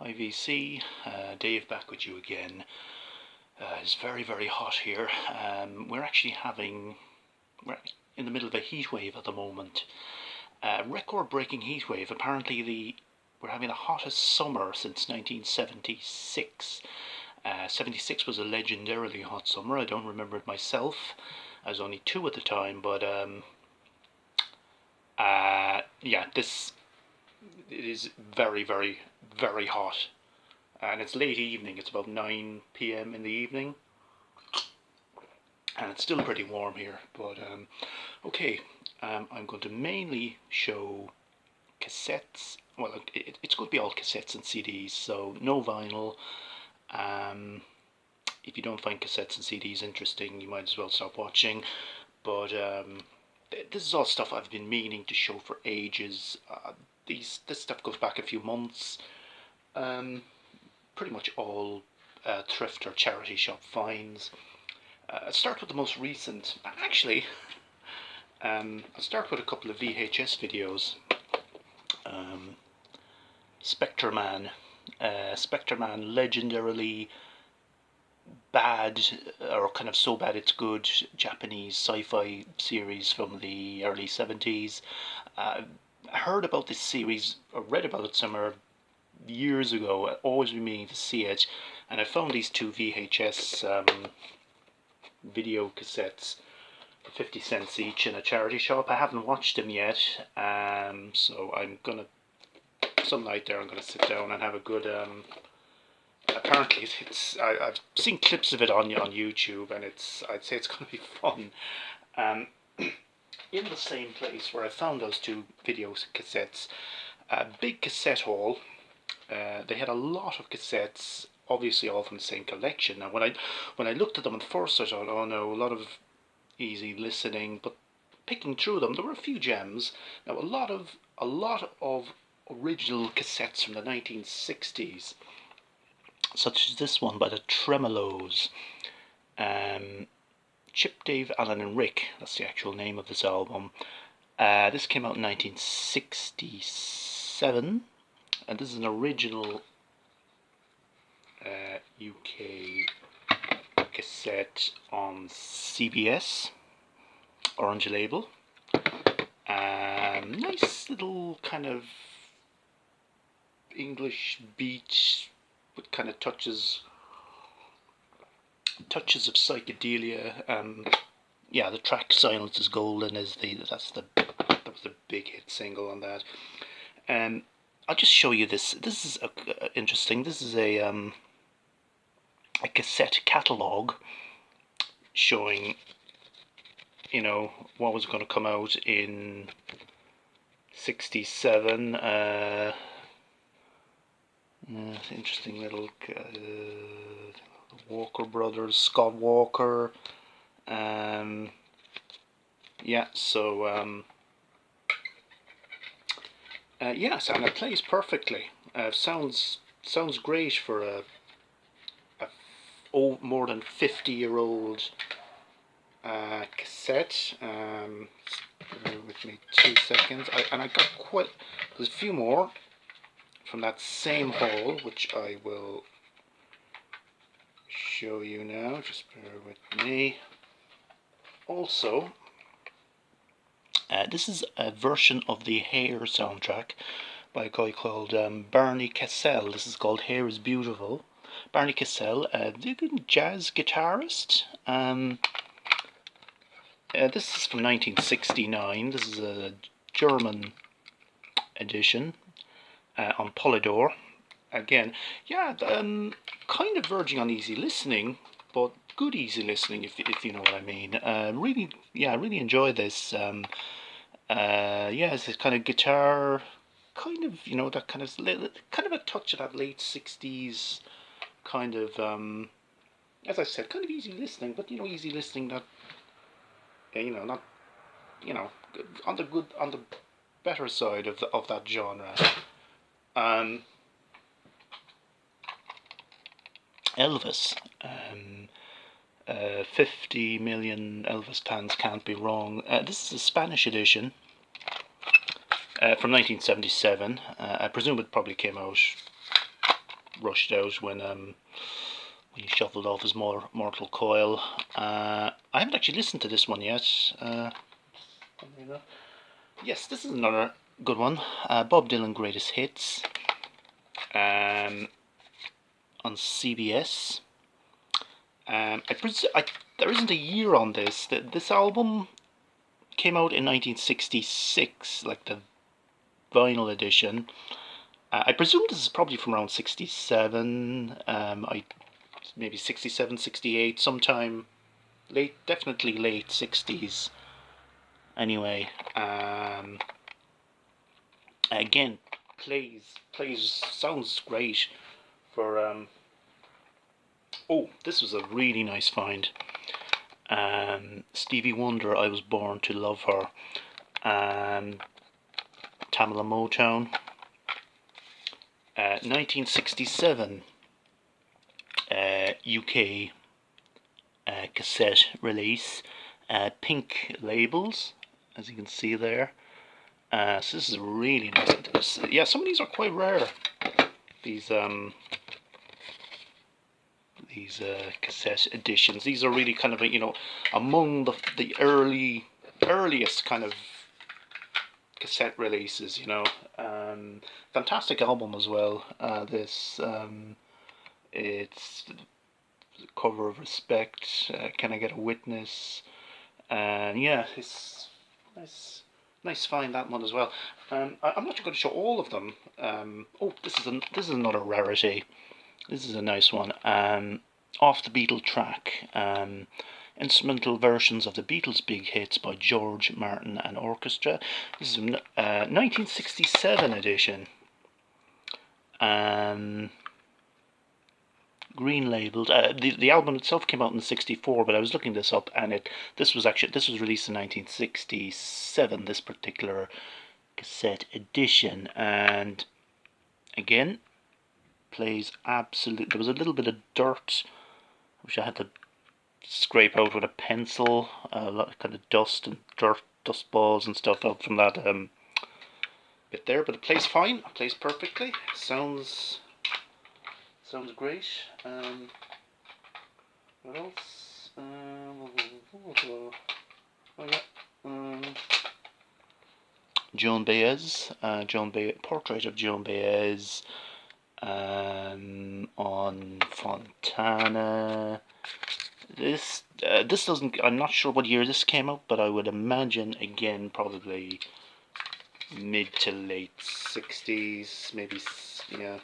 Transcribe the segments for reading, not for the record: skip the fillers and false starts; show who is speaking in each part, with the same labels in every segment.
Speaker 1: IVC, Dave back with you again. It's very, very hot here. We're in the middle of a heat wave at the moment. Record-breaking heat wave. Apparently we're having the hottest summer since 1976. 76 was a legendarily hot summer. I don't remember it myself. I was only 2 at the time, but yeah, it is very, very, very hot. And it's late evening, it's about 9 p.m. in the evening, and it's still pretty warm here. But okay, I'm going to mainly show cassettes. Well, it's going to be all cassettes and CDs, so no vinyl. If you don't find cassettes and CDs interesting, you might as well stop watching. But this is all stuff I've been meaning to show for ages. This stuff goes back a few months. Pretty much all thrift or charity shop finds. I'll start with the most recent. Actually, I'll start with a couple of VHS videos. Spectreman, legendarily bad, or kind of so bad it's good, Japanese sci-fi series from the early 70s. I heard about this series, or read about it somewhere years ago. I always been meaning to see it, and I found these 2 VHS video cassettes for 50 cents each in a charity shop. I haven't watched them yet, so I'm gonna, some night there, I'm gonna sit down and have a good. Apparently, I've seen clips of it on YouTube, and I'd say it's gonna be fun. In the same place where I found those 2 video cassettes, a big cassette hall. They had a lot of cassettes, obviously all from the same collection. Now, when I looked at them at first, I thought, oh no, a lot of easy listening. But picking through them, there were a few gems. Now, a lot of original cassettes from the 1960s, such as this one by the Tremolos. Chip, Dave, Alan and Rick, that's the actual name of this album. This came out in 1967, and this is an original UK cassette on CBS, Orange Label. Nice little kind of English beat with kind of touches of psychedelia. Yeah, the track "Silence Is Golden" that was the big hit single on that. I'll just show you this. This is interesting. This is a cassette catalogue showing, you know, what was going to come out in '67. Interesting little Walker Brothers, Scott Walker. Yeah, so yes, and it plays perfectly. Sounds great for a more than 50-year-old cassette. Bear with me 2 seconds. I got there's a few more from that same haul, which I will show you now. Just bear with me. Also, this is a version of the Hair soundtrack by a guy called Barney Cassell. This is called Hair is Beautiful. Barney Cassell, a jazz guitarist. This is from 1969. This is a German edition on Polydor. Again, yeah, kind of verging on easy listening, but good easy listening, if you know what I mean. Really enjoy this. Yeah, it's this kind of guitar, kind of, you know, that kind of a touch of that late 60s kind of, as I said, kind of easy listening, but, you know, easy listening that, you know, not, you know, on the better side of that genre. Elvis. 50 million Elvis fans can't be wrong. This is a Spanish edition from 1977. I presume it probably came out rushed out when he shuffled off his Mortal Coil. I haven't actually listened to this one yet. Yes, this is another good one. Bob Dylan Greatest Hits on CBS. There isn't a year on this. This album came out in 1966, like the vinyl edition. I presume this is probably from around 67. Maybe 67, 68, sometime definitely late 60s. Anyway, again, sounds great for oh, this was a really nice find. Stevie Wonder, I Was Born to Love Her. Tamla Motown. 1967 UK cassette release. Pink labels, as you can see there. So this is really nice. Yeah, some of these are quite rare. These cassette editions. These are really kind of among the earliest kind of cassette releases. Fantastic album as well. It's the cover of Respect. Can I Get a Witness? And yeah, it's nice to find that one as well. I'm not going to show all of them. Oh, this is another rarity. This is a nice one. Off the Beatle track. Instrumental versions of the Beatles' big hits by George Martin and Orchestra. This is a 1967 edition. Green labelled. The album itself came out in '64, but I was looking this up, and this was released in 1967. This particular cassette edition, and again, plays absolute. There was a little bit of dirt, which I had to scrape out with a pencil. A lot of kind of dust and dust balls and stuff out from that bit there, but it plays fine. It plays perfectly. Sounds great. What else? Oh yeah. Joan Baez. Portrait of Joan Baez. On Fontana. This doesn't. I'm not sure what year this came out, but I would imagine again probably mid to late 60s, maybe. Yeah.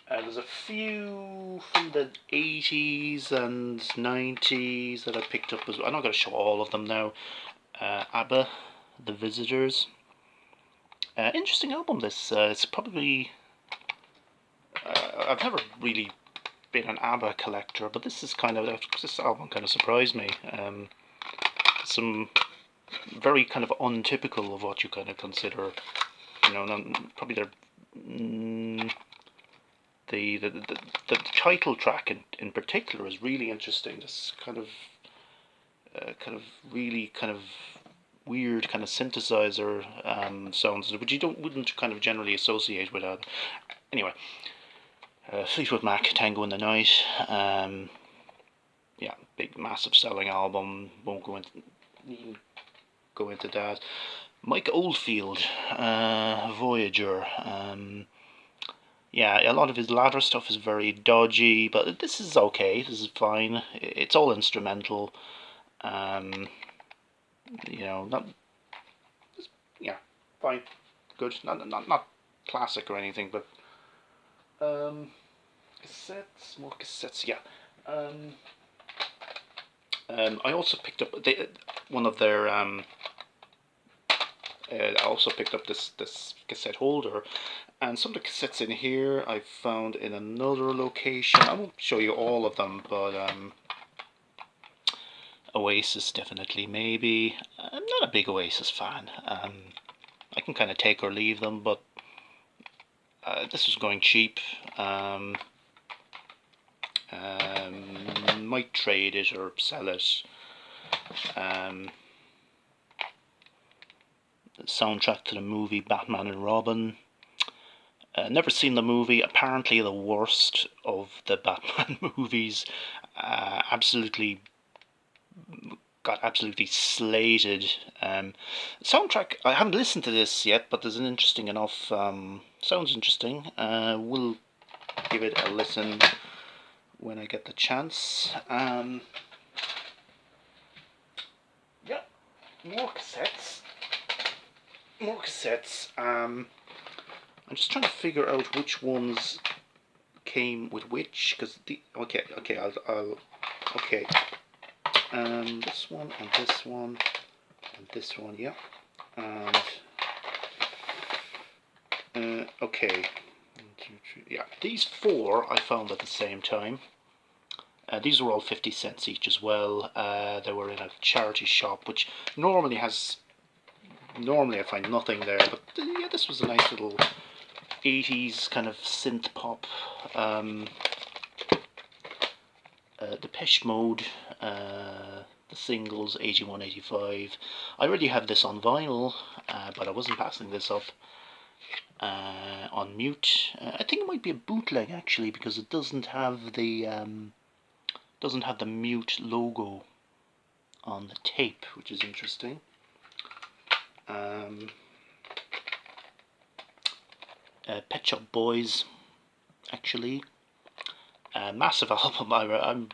Speaker 1: There's a few from the 80s and 90s that I picked up as well. I'm not going to show all of them now. ABBA, The Visitors. Interesting album, this. It's probably... I've never really been an ABBA collector, but this album kind of surprised me. Some very kind of untypical of what you kind of consider, probably the title track in particular is really interesting. This kind of really kind of weird kind of synthesizer sounds, which you wouldn't kind of generally associate with that. Anyway, Fleetwood Mac, Tango in the Night. Yeah, big, massive selling album. Won't go into that. Mike Oldfield, Voyager. Yeah, a lot of his latter stuff is very dodgy, but this is okay. This is fine. It's all instrumental. Not. Yeah, fine, good. Not classic or anything, but cassettes, more cassettes. Yeah. I also picked up one of their. I also picked up this cassette holder, and some of the cassettes in here I found in another location. I won't show you all of them, but Oasis definitely, maybe. I'm not a big Oasis fan. I can kind of take or leave them, but this was going cheap. Might trade it or sell it. soundtrack to the movie Batman and Robin. Never seen the movie. Apparently the worst of the Batman movies. Absolutely got absolutely slated. Soundtrack, I haven't listened to this yet, but there's an interesting enough, sounds interesting. We'll give it a listen when I get the chance. Yeah, more cassettes. More cassettes. I'm just trying to figure out which ones came with which, because okay, this one and this one and this one, yeah, and okay, 1, 2, 3, yeah, these four I found at the same time. These were all 50 cents each as well. They were in a charity shop, which normally I find nothing there, but yeah, this was a nice little 80s kind of synth pop. Depeche Mode, the singles 81, 85. I already have this on vinyl, but I wasn't passing this up on mute. I think it might be a bootleg actually, because it doesn't have the mute logo on the tape, which is interesting. Pet Shop Boys, actually, massive album.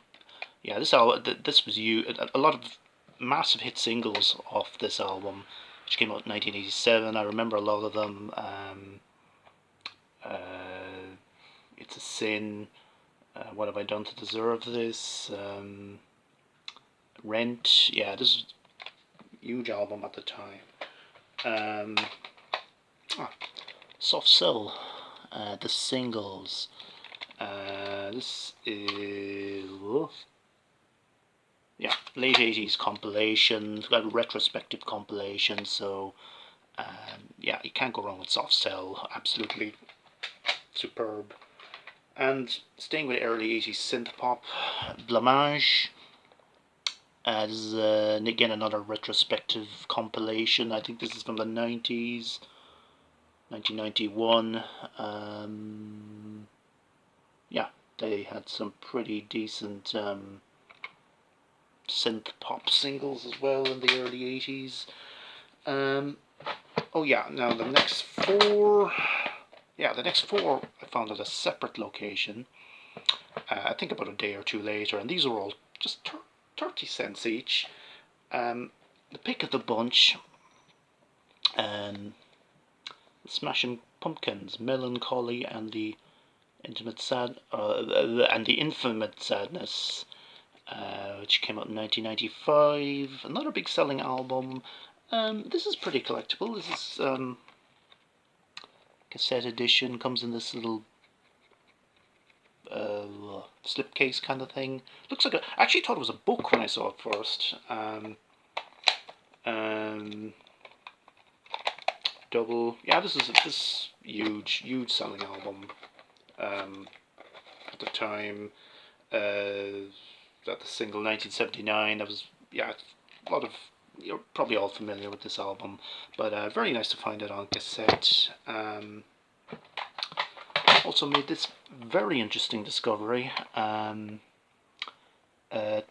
Speaker 1: Yeah, this was a lot of massive hit singles off this album, which came out in 1987. I remember a lot of them. It's a Sin. What have I done to deserve this? Rent. Yeah, this was a huge album at the time. Soft Cell. The singles. This is late 80s compilation, a retrospective compilation. So yeah, you can't go wrong with Soft Cell. Absolutely superb. And staying with early 80s synth pop, Blamage. This is again another retrospective compilation. I think this is from the 90s, 1991. Yeah, they had some pretty decent synth pop singles as well in the early 80s. Oh yeah, now the next four I found at a separate location. I think about a day or two later, and these are all just 30 cents each. The pick of the bunch, Smashing Pumpkins, Melancholy and the Infamous Sadness, which came out in 1995. Another big selling album. This is pretty collectible. This is cassette edition. Comes in this little slipcase kind of thing. Looks like I actually thought it was a book when I saw it first. Double. Yeah, this is this huge selling album at the time. That the single 1979. That was a lot of, you're probably all familiar with this album, but very nice to find it on cassette. Also made this very interesting discovery.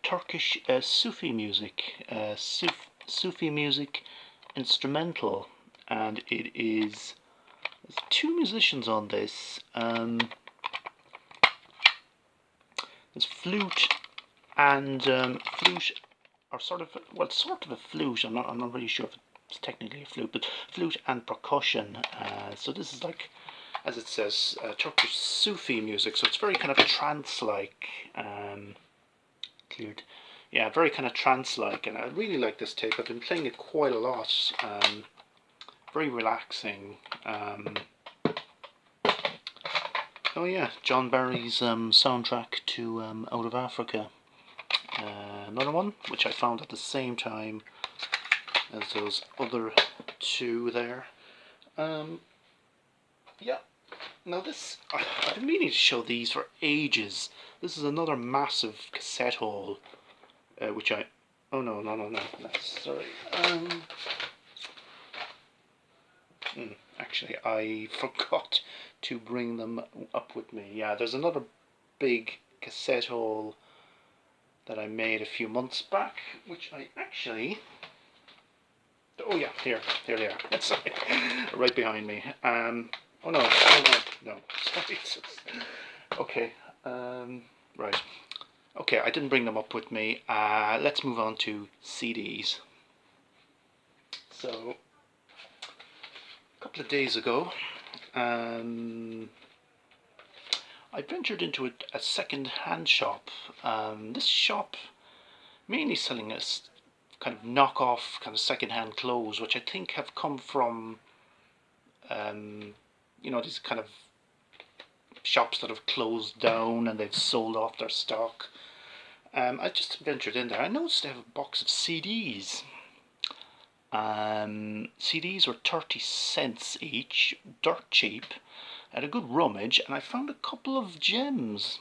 Speaker 1: Turkish Sufi music, Sufi music instrumental, and it is, there's two musicians on this. There's flute and flute, or sort of a flute. I'm not really sure if it's technically a flute, but flute and percussion. So this is like, as it says, Turkish Sufi music. So it's very kind of trance-like. Cleared. Yeah, very kind of trance-like, and I really like this tape. I've been playing it quite a lot. Very relaxing. Oh yeah, John Barry's soundtrack to Out of Africa. Another one, which I found at the same time as those other two there. Yeah. Now this, I've been meaning to show these for ages. This is another massive cassette haul, which I... Oh no, sorry. actually. I forgot to bring them up with me. Yeah, there's another big cassette hole that I made a few months back, which I actually... Oh yeah, here they are. Sorry, right behind me. Oh no, sorry. Okay, right. Okay, I didn't bring them up with me. Let's move on to CDs. So, a couple of days ago, I ventured into a second-hand shop. This shop mainly selling us kind of knockoff, kind of second-hand clothes, which I think have come from, these kind of shops that have closed down and they've sold off their stock. I just ventured in there. I noticed they have a box of CDs. CDs were 30 cents each, dirt cheap, at a good rummage, and I found a couple of gems.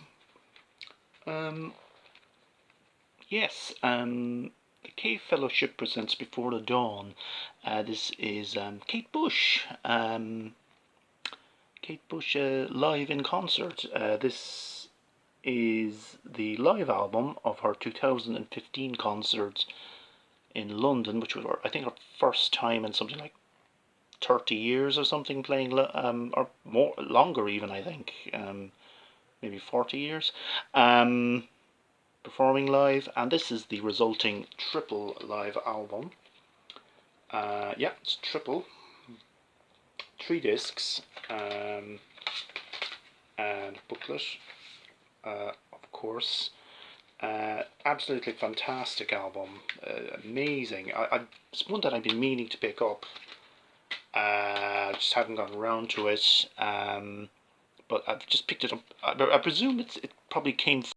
Speaker 1: Yes, the K Fellowship presents Before the Dawn. This is Kate Bush. Kate Bush live in concert. This is the live album of her 2015 concert in London, which was, I think, her first time in something like 30 years or something playing, or more, longer even, I think, maybe 40 years, performing live. And this is the resulting triple live album. Yeah, it's triple, 3 discs, and booklet, of course. Absolutely fantastic album, amazing. It's one that I've been meaning to pick up. Just haven't gotten around to it. But I've just picked it up. I presume it probably came